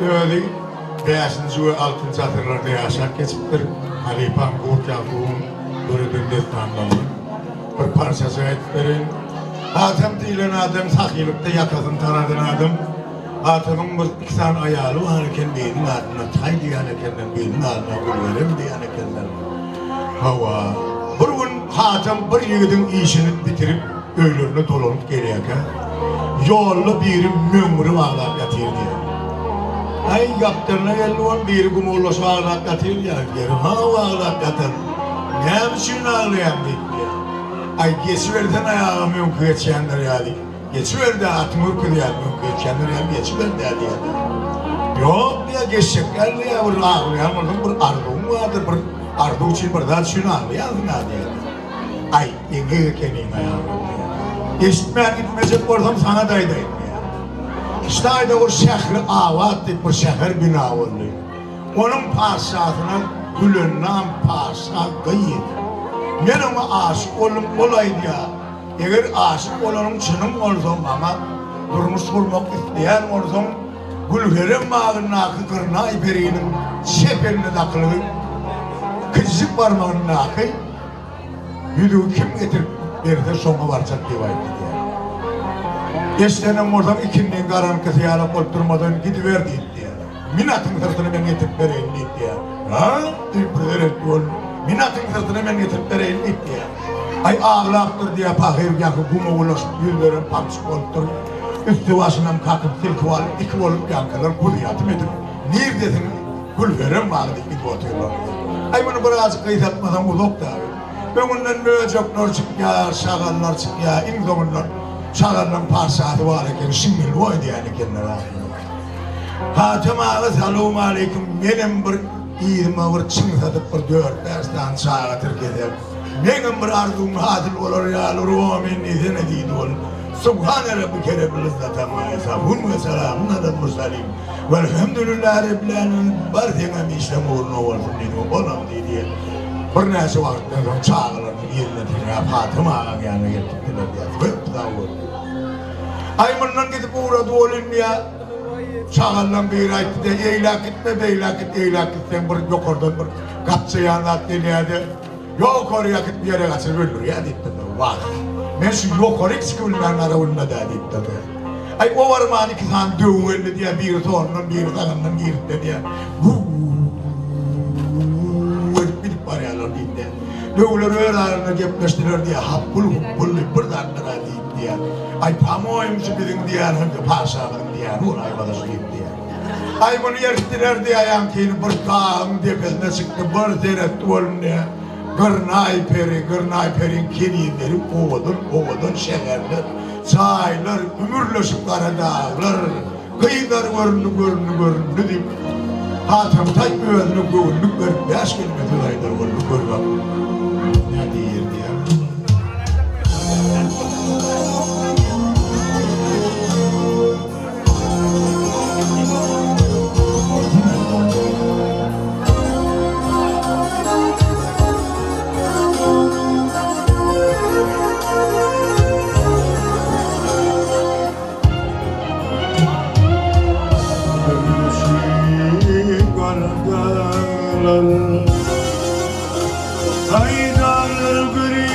öyle 5. ve 6. asırlarda yaşak geçiptir. Halifan Kurtyaku'nun bölümünde tanımlı. Bir parçası ettirin. Hatem deyilen adam sakiylikte yakasın taradın adam. Hatem'in bir iksan ayalı varken benim adına tay diyen ekenden benim adına kurverim diyen ekenden. Hava. Bir gün Hatem bir yiğidin işini bitirip öylürünü dolanıp geliyken yollu bir mümrü bağlar yatır diye. Ay yaptırına geldi on bir kumullosu ağlak yatır ya. Ha ağlak yatır. Ne biçim ağlayan diye. Ay geçiverden ayağım yok geçenler yani. Geçiverdi atımı kırıyor yok geçenler yani geçiverdi diye. Yok diye geçecekler diye bir ağlayan oradan bir ardığım vardır bir ardığı için bir daha şunu ağlayan diye. Ay yenge kendim ayağım diye. Eşitmeyen gitmeyecek oradan sana daydayım diye. İşte ayda o şehri avat deyip bir şehir bina oldu. Onun pasatına gülünden pasat kıyım. Ben ona aşık olaydı ya. Eğer aşık olanım çınım olsam ama durmuş kurmak isteyen olsam gülverim mağına kıkırına iperinin şepeline takılı kızcık parmağının akı yüdüğü kim getirip verdi sonu varacak divaydı diye. Eşlenim oradan ikinin karanlıkı yara oturmadan gidiverdi diye. Minatın sırtını ben getirip vereyim diye. Ha? Tüpürerek yol. Minatın sırtını ben getirip vereyim diye. Ay ağlaktır diye pahir yakı gumu ulaşıp yüzlerin pamçık oldur. Üstü başından kalkıp silki alıp iki olup yankılar kuliyatım edip. Neredesin? Gülverim vardı gidip oturuyorlar. Ay bunu birazcık kıyıtlatmadan uzak da abi. Ben bundan böcekler çık ya, şakallar çık ya, in zamanlar şakalların parsatı var iken, şimdil var diyen ikenler abi. Hatem ağa selamun aleyküm, benim bir İyiydim ağır çınsadıp bir 4-5 tane sağa Türkiye'de. Benim bir arzum hasil olur ya, Ruhamin izine deydi ol. Subhane Rabbi kerebil izzatan ve esafun ve selamun adem musalim. Velhamdülillah Rabbi'nin barzenem işlem uğruna olsun dedi, olam dedi. Bir nesi vakitten sonra çağırırın yerine dinle, Hatem ağa yani getirdiler diye. Böyle daha oldu. Ay bundan gidip uğradı olun ya. Çağırlan bir ayıttı da eylak etme beylak et eylak et sen bir yukarıdan bir kapsayı anlat deneydi. Yukarı yakıt bir yere kaçır ölür ya deyip de var. Ben şu yukarı çıkıvırlarına ara da deyip de. Ay o var mı hani ki sen dövülü diye bir sonundan bir sağından girdi diye. Bilip var ya lan deyip de. Dövülür öğrenlerine gepleştirir diye happul huppul buradan da deyip diye. Ay pamoyum şu bilin diye hem paşağın diye uğray bana su gitti ya. Ay bunu yerttiler diye ayağım keyini bir dağın tepesine çıktı bir seyretti oğlum diye. Gırnay perin keniyinleri oğudun şehirler. Çaylar, ümürleşip kara dağlar. Kıyılar görünü deyip. Hatem tay gözünü görünü görüp 5 kilometre aydır görünü görüp. Ne diyeyim diye. Haydar gri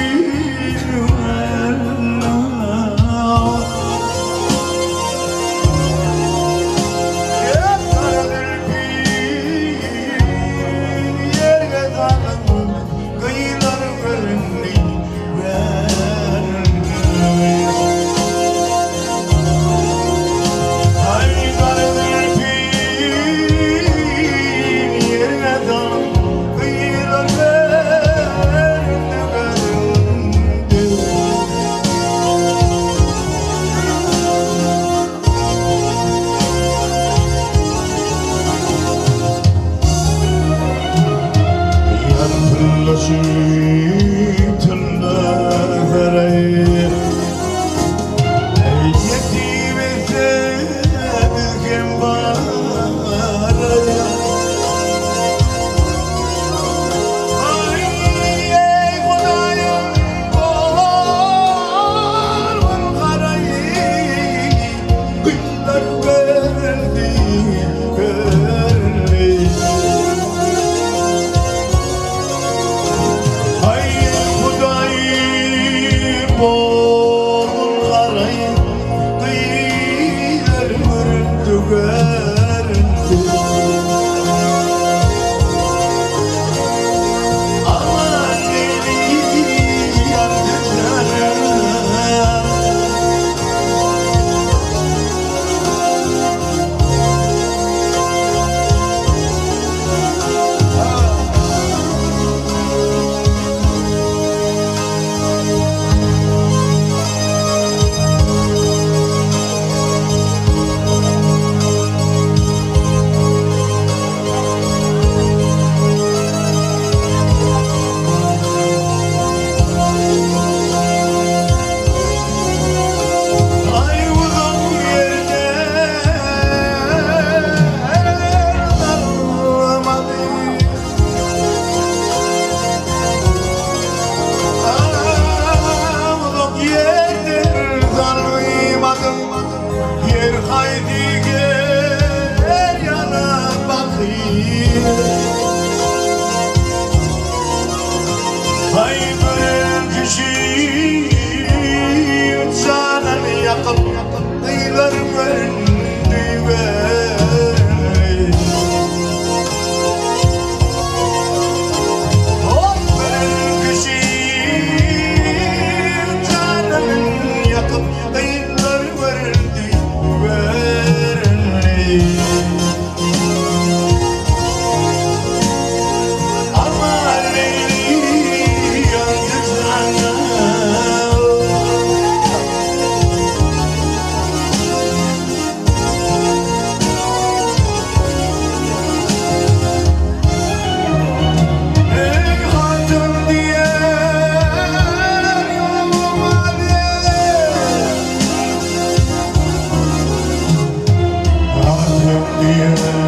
diye